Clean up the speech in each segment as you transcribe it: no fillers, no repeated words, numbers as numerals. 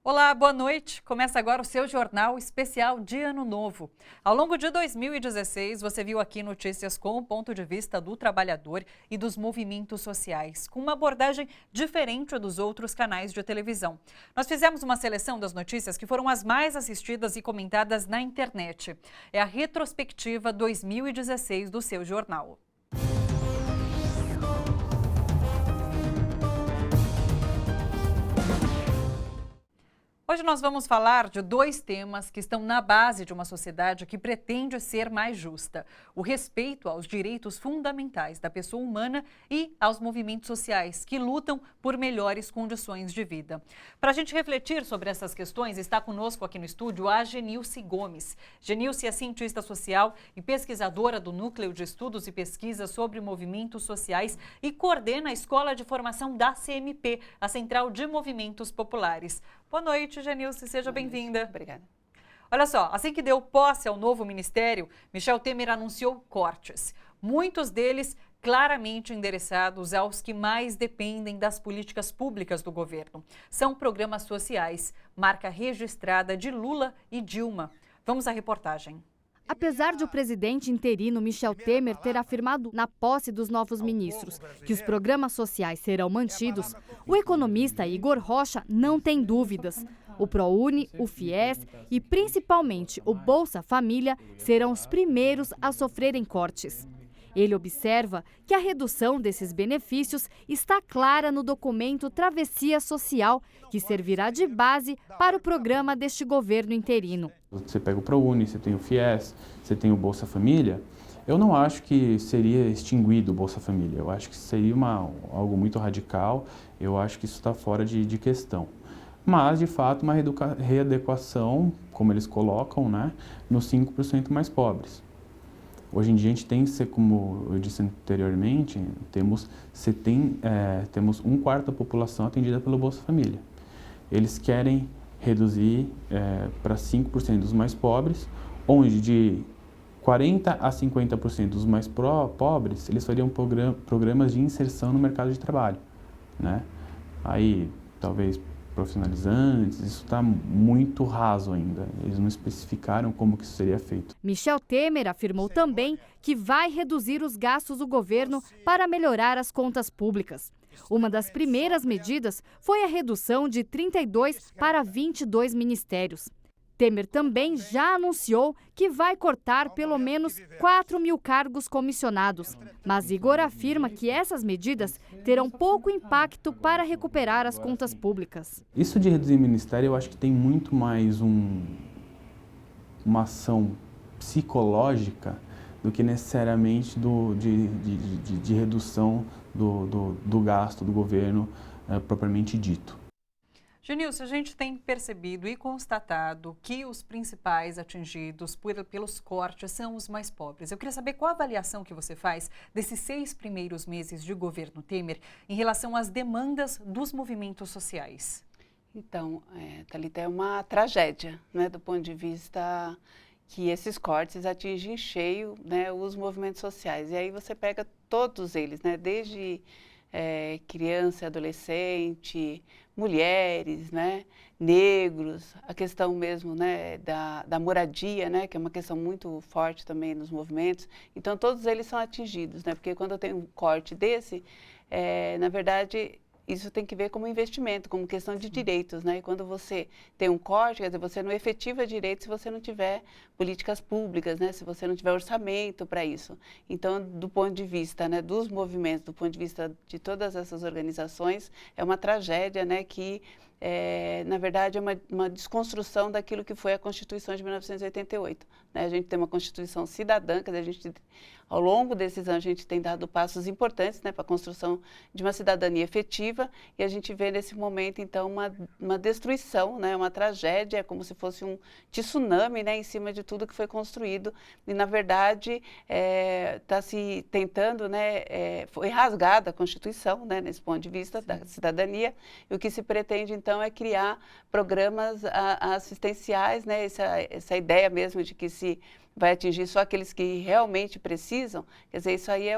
Olá, boa noite. Começa agora o seu jornal especial de Ano Novo. Ao longo de 2016, você viu aqui notícias com o ponto de vista do trabalhador e dos movimentos sociais, com uma abordagem diferente dos outros canais de televisão. Nós fizemos uma seleção das notícias que foram as mais assistidas e comentadas na internet. É a retrospectiva 2016 do seu jornal. Hoje nós vamos falar de dois temas que estão na base de uma sociedade que pretende ser mais justa: o respeito aos direitos fundamentais da pessoa humana e aos movimentos sociais que lutam por melhores condições de vida. Para a gente refletir sobre essas questões, está conosco aqui no estúdio a Genilce Gomes. Genilce é cientista social e pesquisadora do Núcleo de Estudos e Pesquisas sobre Movimentos Sociais e coordena a Escola de Formação da CMP, a Central de Movimentos Populares. Boa noite, Genilce, seja bem-vinda. Obrigada. Olha só, assim que deu posse ao novo ministério, Michel Temer anunciou cortes. Muitos deles claramente endereçados aos que mais dependem das políticas públicas do governo. São programas sociais, marca registrada de Lula e Dilma. Vamos à reportagem. Apesar de o presidente interino Michel Temer ter afirmado na posse dos novos ministros que os programas sociais serão mantidos, o economista Igor Rocha não tem dúvidas. O ProUni, o FIES e principalmente o Bolsa Família serão os primeiros a sofrerem cortes. Ele observa que a redução desses benefícios está clara no documento Travessia Social, que servirá de base para o programa deste governo interino. Você pega o ProUni, você tem o FIES, você tem o Bolsa Família. Eu não acho que seria extinguido o Bolsa Família. Eu acho que seria algo muito radical. Eu acho que isso está fora de questão. Mas, de fato, uma readequação, como eles colocam, né, nos 5% mais pobres. Hoje em dia a gente tem, como eu disse anteriormente, temos 1/4 da população atendida pelo Bolsa Família. Eles querem reduzir para 5% dos mais pobres, onde de 40% a 50% dos mais pobres, eles fariam programas de inserção no mercado de trabalho, né? Aí, talvez profissionalizantes, isso está muito raso ainda. Eles não especificaram como que isso seria feito. Michel Temer afirmou também que vai reduzir os gastos do governo para melhorar as contas públicas. Uma das primeiras medidas foi a redução de 32 para 22 ministérios. Temer também já anunciou que vai cortar pelo menos 4 mil cargos comissionados. Mas Igor afirma que essas medidas terão pouco impacto para recuperar as contas públicas. Isso de reduzir ministério, eu acho que tem muito mais uma ação psicológica do que necessariamente de redução do gasto do governo propriamente dito. Genilce, a gente tem percebido e constatado que os principais atingidos pelos cortes são os mais pobres. Eu queria saber qual a avaliação que você faz desses 6 primeiros meses de governo Temer em relação às demandas dos movimentos sociais. Então, Thalita, é uma tragédia, né, do ponto de vista que esses cortes atingem em cheio, né, os movimentos sociais. E aí você pega todos eles, né, desde criança, adolescente, mulheres, né, negros, a questão mesmo, né, da moradia, né, que é uma questão muito forte também nos movimentos. Então, todos eles são atingidos, né, porque quando eu tenho um corte desse, na verdade, isso tem que ver como investimento, como questão de direitos, né? E quando você tem um corte, quer dizer, você não efetiva direitos se você não tiver políticas públicas, né? Se você não tiver orçamento para isso. Então, do ponto de vista, né, dos movimentos, do ponto de vista de todas essas organizações, é uma tragédia, né, que na verdade, é uma desconstrução daquilo que foi a Constituição de 1988. Né? A gente tem uma Constituição cidadã, quer dizer, a gente, ao longo desses anos, a gente tem dado passos importantes, né, para a construção de uma cidadania efetiva, e a gente vê nesse momento, então, uma destruição, né, uma tragédia, é como se fosse um tsunami, né, em cima de tudo que foi construído, e, na verdade, está se tentando, né, foi rasgada a Constituição, né, nesse ponto de vista da cidadania, e o que se pretende, então, é criar programas assistenciais, né? Essa ideia mesmo de que se vai atingir só aqueles que realmente precisam, quer dizer, isso aí é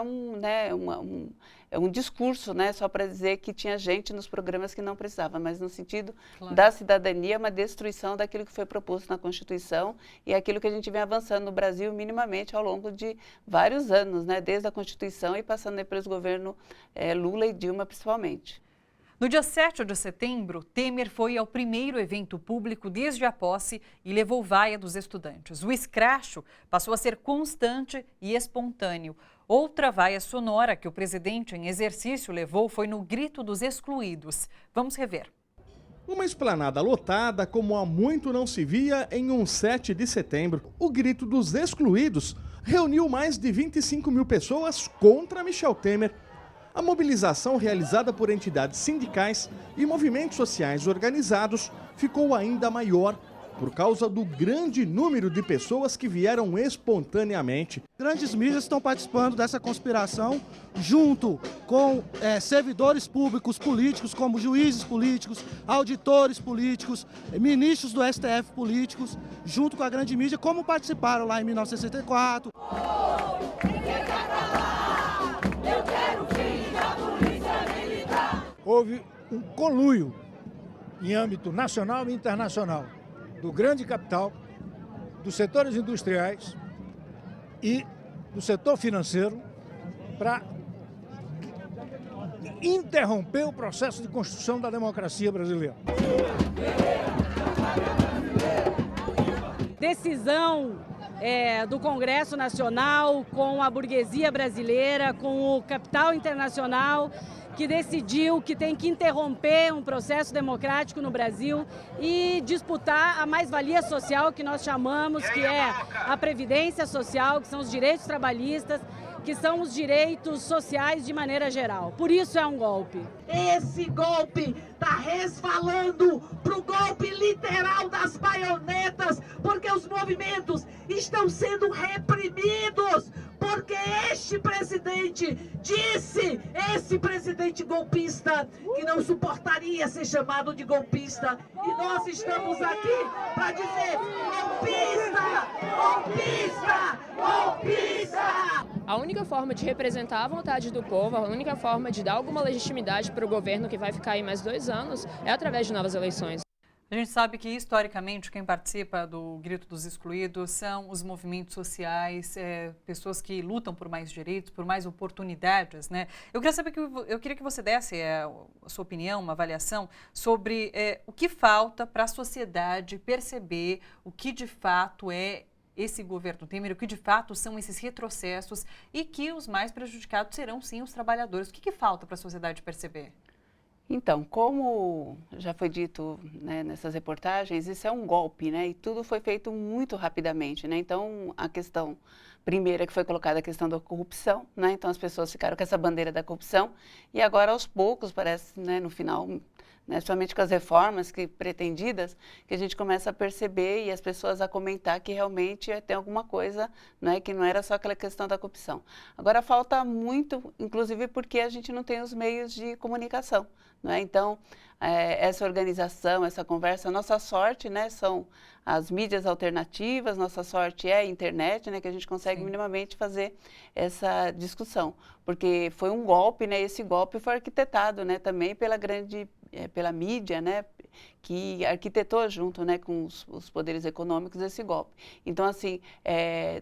um discurso, né, só para dizer que tinha gente nos programas que não precisava, mas no sentido Claro. da cidadania, uma destruição daquilo que foi proposto na Constituição e aquilo que a gente vem avançando no Brasil minimamente ao longo de vários anos, né, desde a Constituição e passando aí pelos governos Lula e Dilma principalmente. No dia 7 de setembro, Temer foi ao primeiro evento público desde a posse e levou vaia dos estudantes. O escracho passou a ser constante e espontâneo. Outra vaia sonora que o presidente em exercício levou foi no Grito dos Excluídos. Vamos rever. Uma esplanada lotada como há muito não se via em um 7 de setembro. O Grito dos Excluídos reuniu mais de 25 mil pessoas contra Michel Temer. A mobilização realizada por entidades sindicais e movimentos sociais organizados ficou ainda maior por causa do grande número de pessoas que vieram espontaneamente. Grandes mídias estão participando dessa conspiração junto com servidores públicos políticos, como juízes políticos, auditores políticos, ministros do STF políticos, junto com a grande mídia, como participaram lá em 1964. Houve um conluio em âmbito nacional e internacional do grande capital, dos setores industriais e do setor financeiro para interromper o processo de construção da democracia brasileira. Decisão do Congresso Nacional com a burguesia brasileira, com o capital internacional, que decidiu que tem que interromper um processo democrático no Brasil e disputar a mais-valia social que nós chamamos, que é a previdência social, que são os direitos trabalhistas, que são os direitos sociais de maneira geral. Por isso é um golpe. Esse golpe está resvalando para o golpe literal das baionetas, porque os movimentos estão sendo reprimidos, porque este presidente disse, esse presidente golpista, que não suportaria ser chamado de golpista. E nós estamos aqui para dizer, golpista, golpista, golpista! A única forma de representar a vontade do povo, a única forma de dar alguma legitimidade para o governo que vai ficar aí mais 2 anos é através de novas eleições. A gente sabe que, historicamente, quem participa do Grito dos Excluídos são os movimentos sociais, pessoas que lutam por mais direitos, por mais oportunidades, né? Eu queria que você desse a sua opinião, uma avaliação sobre o que falta para a sociedade perceber o que de fato é esse governo Temer, o que de fato são esses retrocessos e que os mais prejudicados serão, sim, os trabalhadores. O que falta para a sociedade perceber? Então, como já foi dito, né, nessas reportagens, isso é um golpe, né? E tudo foi feito muito rapidamente, né? Então, a questão primeira que foi colocada a questão da corrupção, né? Então, as pessoas ficaram com essa bandeira da corrupção e agora, aos poucos, parece, né, no final, né, somente com as reformas pretendidas, que a gente começa a perceber e as pessoas a comentar que realmente tem alguma coisa, né, que não era só aquela questão da corrupção. Agora falta muito, inclusive porque a gente não tem os meios de comunicação, né? Então, essa organização, essa conversa, nossa sorte, né, são as mídias alternativas, nossa sorte é a internet, né, que a gente consegue minimamente fazer essa discussão, porque foi um golpe, né, esse golpe foi arquitetado, né, também pela mídia, né, que arquitetou junto, né, com os poderes econômicos esse golpe. Então, assim, é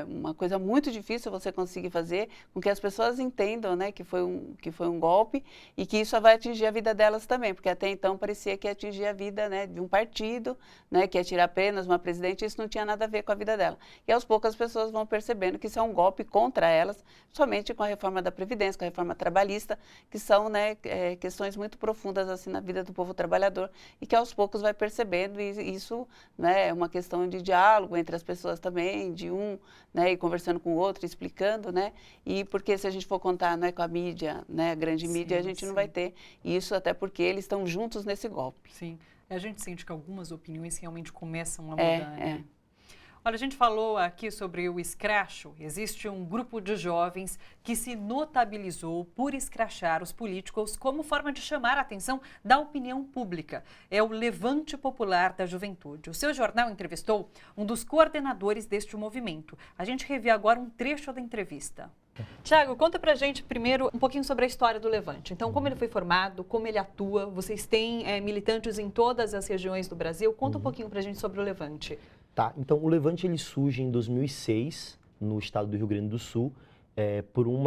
uma coisa muito difícil você conseguir fazer com que as pessoas entendam, né, que foi um golpe e que isso vai atingir a vida delas também, porque até então parecia que ia atingir a vida, né, de um partido, né, que ia tirar apenas uma presidente, e isso não tinha nada a ver com a vida dela. E aos poucos as pessoas vão percebendo que isso é um golpe contra elas, somente com a reforma da Previdência, com a reforma trabalhista, que são, né, questões muito profundas assim na vida do povo trabalhador e que aos poucos vai percebendo, e isso, né, é uma questão de diálogo entre as pessoas também, de né, e conversando com o outro, explicando, né, e porque se a gente for contar, né, com a mídia, né, a grande mídia, a gente não vai ter isso, até porque eles estão juntos nesse golpe. Sim, a gente sente que algumas opiniões realmente começam a mudar, né? Olha, a gente falou aqui sobre o escracho. Existe um grupo de jovens que se notabilizou por escrachar os políticos como forma de chamar a atenção da opinião pública. É o Levante Popular da Juventude. O seu jornal entrevistou um dos coordenadores deste movimento. A gente revê agora um trecho da entrevista. Tiago, conta pra gente primeiro um pouquinho sobre a história do Levante. Então, como ele foi formado, como ele atua, vocês têm militantes em todas as regiões do Brasil. Conta um pouquinho pra gente sobre o Levante. Tá, então o Levante ele surge em 2006, no estado do Rio Grande do Sul, por um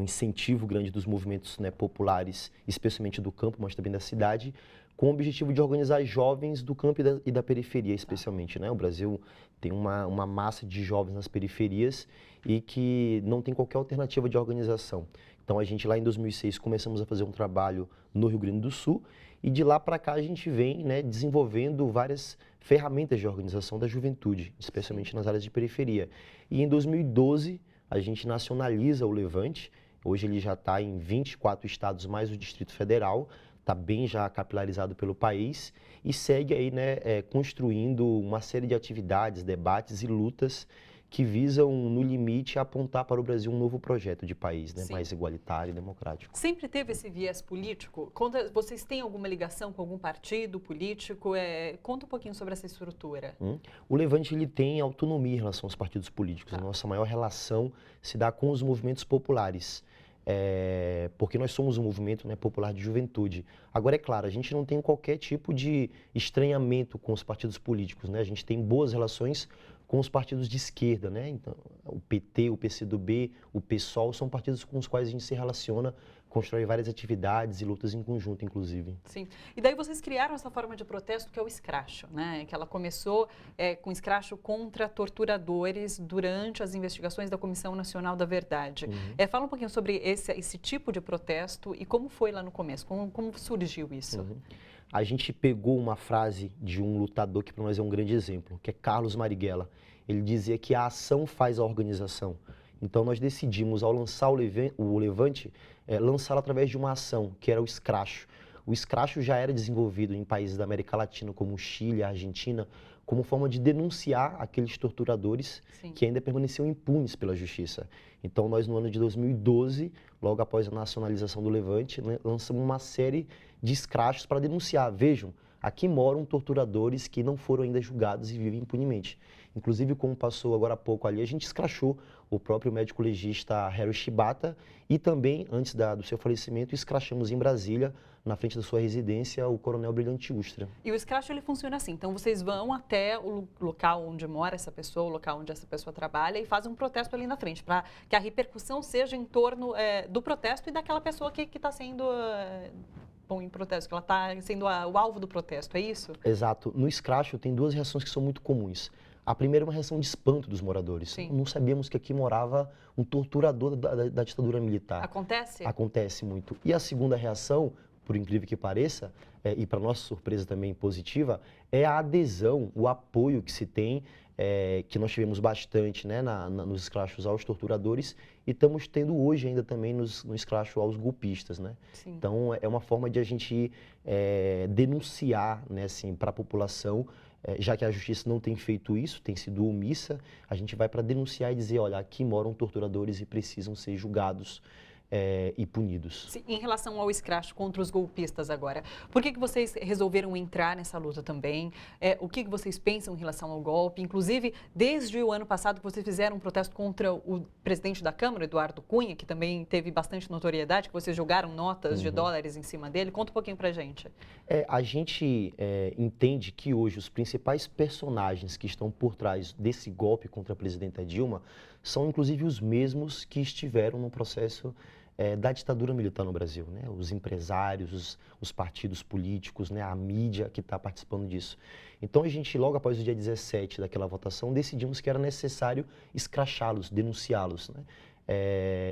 incentivo grande dos movimentos, né, populares, especialmente do campo, mas também da cidade, com o objetivo de organizar jovens do campo e da periferia, especialmente, né? O Brasil tem uma massa de jovens nas periferias e que não tem qualquer alternativa de organização. Então, a gente lá em 2006 começamos a fazer um trabalho no Rio Grande do Sul e de lá para cá a gente vem, né, desenvolvendo várias ferramentas de organização da juventude, especialmente nas áreas de periferia. E em 2012 a gente nacionaliza o Levante. Hoje ele já está em 24 estados mais o Distrito Federal, está bem já capilarizado pelo país e segue aí, né, construindo uma série de atividades, debates e lutas que visam, no limite, apontar para o Brasil um novo projeto de país, né, mais igualitário e democrático. Sempre teve esse viés político? Vocês têm alguma ligação com algum partido político? Conta um pouquinho sobre essa estrutura. O Levante ele tem autonomia em relação aos partidos políticos. A nossa maior relação se dá com os movimentos populares. Porque nós somos um movimento, né, popular de juventude. Agora, é claro, a gente não tem qualquer tipo de estranhamento com os partidos políticos, né? A gente tem boas relações com os partidos de esquerda, né? Então, o PT, o PCdoB, o PSOL são partidos com os quais a gente se relaciona, constrói várias atividades e lutas em conjunto, inclusive. Sim. E daí vocês criaram essa forma de protesto que é o escracho, né? Que ela começou com escracho contra torturadores durante as investigações da Comissão Nacional da Verdade. Fala um pouquinho sobre esse tipo de protesto e como foi lá no começo, como surgiu isso? A gente pegou uma frase de um lutador que para nós é um grande exemplo, que é Carlos Marighella. Ele dizia que a ação faz a organização. Então nós decidimos, ao lançar o Levante, lançá-lo através de uma ação, que era o escracho. O escracho já era desenvolvido em países da América Latina, como o Chile, a Argentina, como forma de denunciar aqueles torturadores que ainda permaneciam impunes pela justiça. Então nós, no ano de 2012, logo após a nacionalização do Levante, lançamos uma série de escrachos para denunciar. Vejam, aqui moram torturadores que não foram ainda julgados e vivem impunemente. Inclusive, como passou agora há pouco ali, a gente escrachou o próprio médico legista Harry Shibata e também, antes do seu falecimento, escrachamos em Brasília, na frente da sua residência, o coronel Brilhante Ustra. E o escracho, ele funciona assim, então vocês vão até o local onde mora essa pessoa, o local onde essa pessoa trabalha e fazem um protesto ali na frente, para que a repercussão seja em torno do protesto e daquela pessoa que está sendo... em protesto, que ela está sendo o alvo do protesto, é isso? Exato. No escracho tem duas reações que são muito comuns. A primeira é uma reação de espanto dos moradores. Sim. Não sabíamos que aqui morava um torturador da ditadura militar. Acontece? Acontece muito. E a segunda reação, por incrível que pareça, e para nossa surpresa também positiva, é a adesão, o apoio que se tem, que nós tivemos bastante, né, nos escrachos aos torturadores e estamos tendo hoje ainda também no escracho aos golpistas, né? Sim. Então é uma forma de a gente denunciar, né, assim, para a população, já que a justiça não tem feito isso, tem sido omissa, a gente vai para denunciar e dizer, olha, aqui moram torturadores e precisam ser julgados e punidos. Sim, em relação ao escracho contra os golpistas agora, por que vocês resolveram entrar nessa luta também? O que vocês pensam em relação ao golpe? Inclusive, desde o ano passado, vocês fizeram um protesto contra o presidente da Câmara, Eduardo Cunha, que também teve bastante notoriedade, que vocês jogaram notas de dólares em cima dele. Conta um pouquinho pra gente. A gente entende que hoje os principais personagens que estão por trás desse golpe contra a presidenta Dilma são, inclusive, os mesmos que estiveram no processo da ditadura militar no Brasil, né? Os empresários, os partidos políticos, né? A mídia que está participando disso. Então a gente, logo após o dia 17 daquela votação, decidimos que era necessário escrachá-los, denunciá-los, né?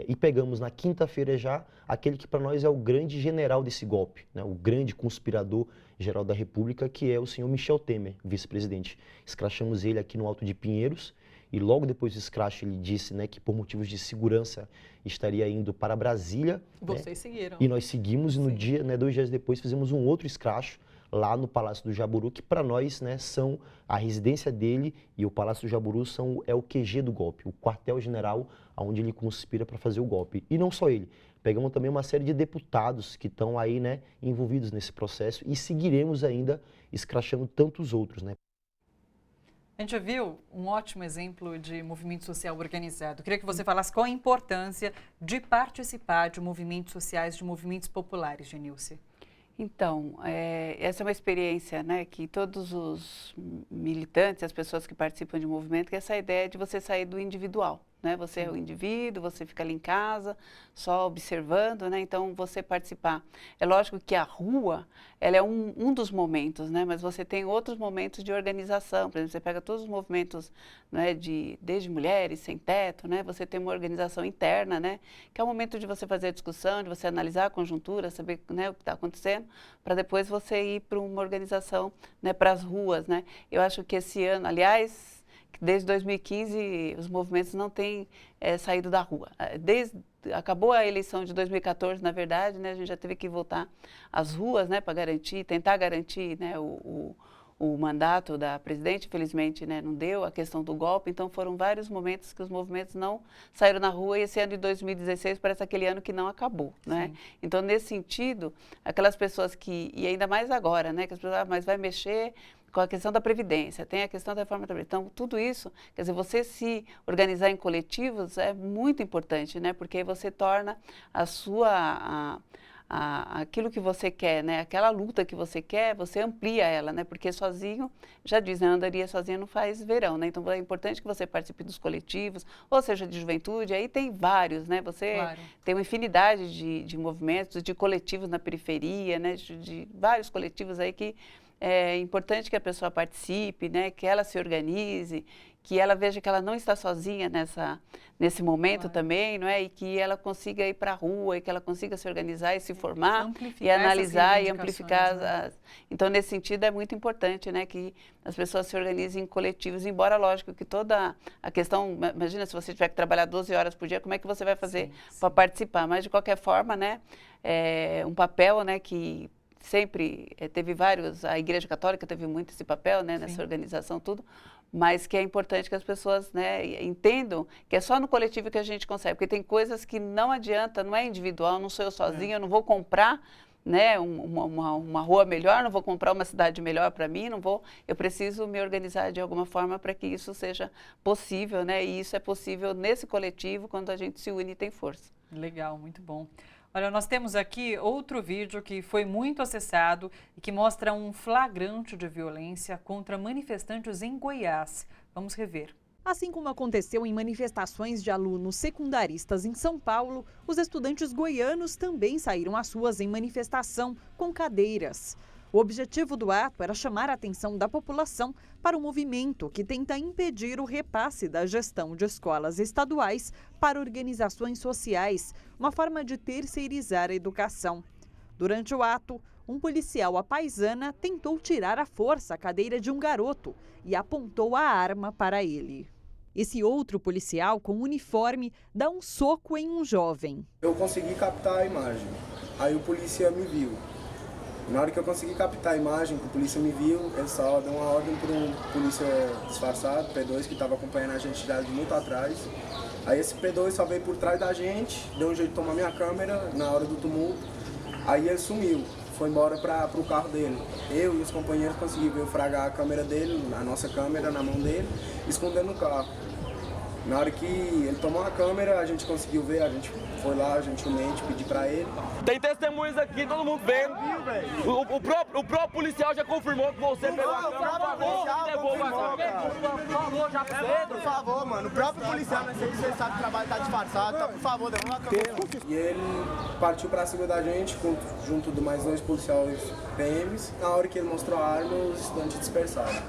E pegamos na quinta-feira já aquele que para nós é o grande general desse golpe, né? O grande conspirador-geral da República, que é o senhor Michel Temer, vice-presidente. Escrachamos ele aqui no Alto de Pinheiros. E logo depois do escracho ele disse, né, que por motivos de segurança estaria indo para Brasília. Vocês seguiram. E nós seguimos e no dia, né, 2 dias depois fizemos um outro escracho lá no Palácio do Jaburu, que para nós, né, são a residência dele e o Palácio do Jaburu é o QG do golpe, o quartel-general onde ele conspira para fazer o golpe. E não só ele. Pegamos também uma série de deputados que estão aí, né, envolvidos nesse processo e seguiremos ainda escrachando tantos outros, né? A gente viu um ótimo exemplo de movimento social organizado. Queria que você falasse qual a importância de participar de movimentos sociais, de movimentos populares, Genilce. Então, essa é uma experiência, né, que todos os militantes, as pessoas que participam de movimento, que é essa ideia de você sair do individual. Né? Você é o indivíduo, você fica ali em casa, só observando, né? Então você participar. É lógico que a rua, ela é um dos momentos, né? Mas você tem outros momentos de organização. Por exemplo, você pega todos os movimentos, né, desde mulheres, sem teto, né? Você tem uma organização interna, né? Que é o momento de você fazer a discussão, de você analisar a conjuntura, saber, né, o que está acontecendo, para depois você ir para uma organização, né, para as ruas, né? Eu acho que esse ano, aliás, desde 2015, os movimentos não têm saído da rua. Acabou a eleição de 2014, na verdade, né, a gente já teve que voltar às ruas, né, para tentar garantir, né, o mandato da presidente. Infelizmente, né, não deu, a questão do golpe. Então, foram vários momentos que os movimentos não saíram na rua, e esse ano de 2016 parece aquele ano que não acabou, né? Então, nesse sentido, aquelas pessoas e ainda mais agora, né, que as pessoas, mas vai mexer com a questão da Previdência, tem a questão da reforma da Previdência. Então, tudo isso, quer dizer, você se organizar em coletivos é muito importante, né? Porque aí você torna aquilo que você quer, né? Aquela luta que você quer, você amplia ela, né? Porque sozinho, já diz, né? Andaria sozinho não faz verão, né? Então, é importante que você participe dos coletivos, ou seja, de juventude, aí tem vários, né? Você tem uma infinidade de movimentos, de coletivos na periferia, né? De vários coletivos aí que é importante que a pessoa participe, né, que ela se organize, que ela veja que ela não está sozinha nesse momento também, não é? E que ela consiga ir para a rua, e que ela consiga se organizar e se formar, e analisar e amplificar. Né? Então, nesse sentido, é muito importante, né, que as pessoas se organizem em coletivos, embora, lógico, que toda a questão, imagina se você tiver que trabalhar 12 horas por dia, como é que você vai fazer para participar? Mas, de qualquer forma, né, é um papel, né, que sempre teve vários, a Igreja Católica teve muito esse papel, né, nessa organização, tudo, mas que é importante que as pessoas, né, entendam que é só no coletivo que a gente consegue, porque tem coisas que não adianta, não é individual, não sou eu sozinha, eu não vou comprar, né, uma rua melhor, não vou comprar uma cidade melhor para mim, eu preciso me organizar de alguma forma para que isso seja possível, né, e isso é possível nesse coletivo quando a gente se une e tem força. Legal, muito bom. Olha, nós temos aqui outro vídeo que foi muito acessado e que mostra um flagrante de violência contra manifestantes em Goiás. Vamos rever. Assim como aconteceu em manifestações de alunos secundaristas em São Paulo, os estudantes goianos também saíram às ruas em manifestação com cadeiras. O objetivo do ato era chamar a atenção da população para o movimento que tenta impedir o repasse da gestão de escolas estaduais para organizações sociais, uma forma de terceirizar a educação. Durante o ato, um policial à paisana tentou tirar à força a cadeira de um garoto e apontou a arma para ele. Esse outro policial, com uniforme, dá um soco em um jovem. Eu consegui captar a imagem, aí o polícia me viu. Na hora que eu consegui captar a imagem, que o polícia me viu, ele só deu uma ordem para um polícia disfarçado, P2, que estava acompanhando a gente já de muito atrás. Aí esse P2 só veio por trás da gente, deu um jeito de tomar minha câmera na hora do tumulto. Aí ele sumiu, foi embora para o carro dele. Eu e os companheiros conseguimos fragar a câmera dele, a nossa câmera na mão dele, escondendo no carro. Na hora que ele tomou a câmera, a gente conseguiu ver, a gente foi lá gentilmente pedir pra ele. Tem testemunhas aqui, todo mundo vendo. O próprio policial já confirmou que você pegou a câmera. Por favor, mano, o próprio policial, não sei se você sabe que o trabalho tá disfarçado, tá, por favor, devolva a câmera. E ele partiu pra cima da gente, junto de mais 2 policiais PMs. Na hora que ele mostrou a arma, os estudantes dispersaram.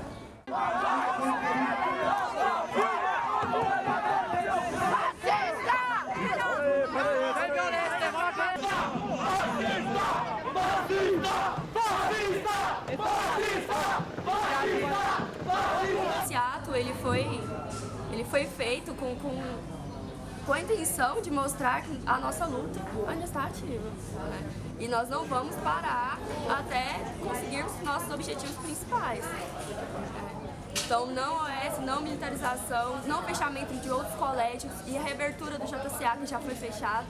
Esse ato ele foi feito com a intenção de mostrar que a nossa luta ainda está ativa, né? E nós não vamos parar até conseguirmos nossos objetivos principais. Então, não militarização, não fechamento de outros colégios e a reabertura do JCA, que já foi fechado.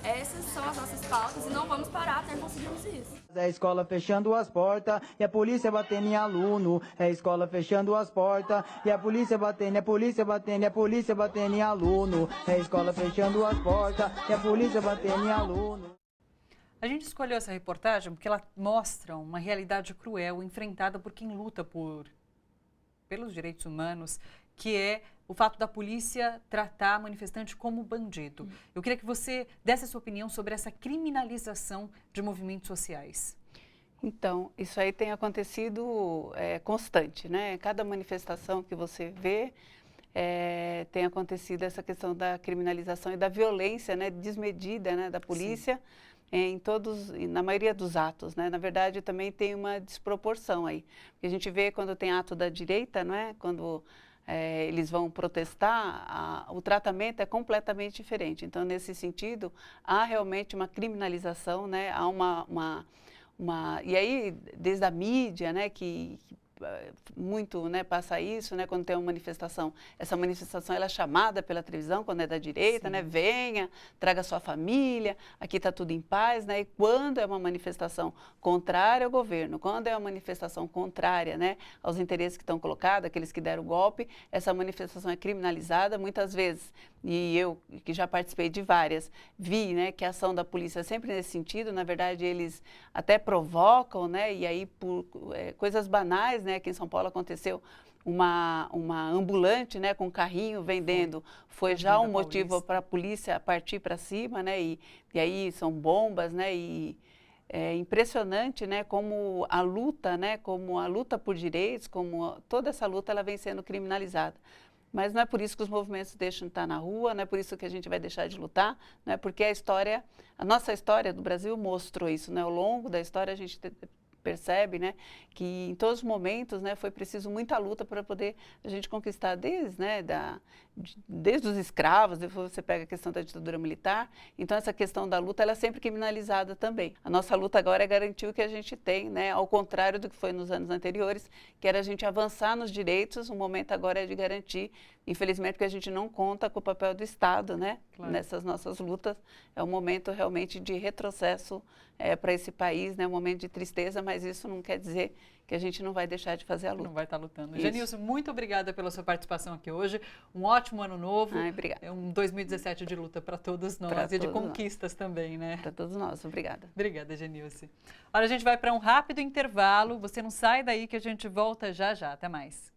essas são as nossas pautas e não vamos parar até conseguirmos isso. É a escola fechando as portas e a polícia batendo em aluno. É a escola fechando as portas e a polícia batendo, a polícia batendo, a polícia batendo em aluno. É a escola fechando as portas e a polícia batendo em aluno. A gente escolheu essa reportagem porque ela mostra uma realidade cruel enfrentada por quem luta pelos direitos humanos, que é o fato da polícia tratar manifestante como bandido. Eu queria que você desse a sua opinião sobre essa criminalização de movimentos sociais. Então, isso aí tem acontecido constante, né? Cada manifestação que você vê tem acontecido essa questão da criminalização e da violência, né, desmedida, né, da polícia. Na maioria dos atos, né? Na verdade, também tem uma desproporção aí. Porque a gente vê quando tem ato da direita, não é? Quando eles vão protestar, o tratamento é completamente diferente. Então, nesse sentido, há realmente uma criminalização, né? Há e aí, desde a mídia, né, que muito, né, passa isso, né, quando tem uma manifestação, essa manifestação ela é chamada pela televisão, quando é da direita, né, venha, traga sua família, aqui está tudo em paz, né, e quando é uma manifestação contrária ao governo, quando é uma manifestação contrária, né, aos interesses que estão colocados, aqueles que deram o golpe, essa manifestação é criminalizada, muitas vezes, e eu, que já participei de várias, vi, né, que a ação da polícia é sempre nesse sentido, na verdade eles até provocam, né, e aí por coisas banais, né, aqui em São Paulo aconteceu uma ambulante, né, com um carrinho vendendo, foi já um motivo para a polícia partir para cima, né, e aí são bombas, né, e é impressionante, né, como a luta por direitos, como toda essa luta ela vem sendo criminalizada. Mas não é por isso que os movimentos deixam de estar na rua, não é por isso que a gente vai deixar de lutar, não é porque a nossa história do Brasil mostrou isso, né, ao longo da história a gente percebe, né, que em todos os momentos, né, foi preciso muita luta para poder a gente conquistar desde os escravos, depois você pega a questão da ditadura militar, então essa questão da luta ela é sempre criminalizada também. A nossa luta agora é garantir o que a gente tem, né, ao contrário do que foi nos anos anteriores, que era a gente avançar nos direitos, o momento agora é de garantir, infelizmente porque a gente não conta com o papel do Estado, né, claro, nessas nossas lutas, é um momento realmente de retrocesso para esse país, né, um momento de tristeza, mas isso não quer dizer que a gente não vai deixar de fazer a luta. Não vai estar lutando. Genilson, muito obrigada pela sua participação aqui hoje. Um ótimo ano novo. Obrigada. É um 2017 de luta para todos nós e de conquistas também, né? Para todos nós. Obrigada. Obrigada, Genilson. Olha, a gente vai para um rápido intervalo. Você não sai daí que a gente volta já já. Até mais.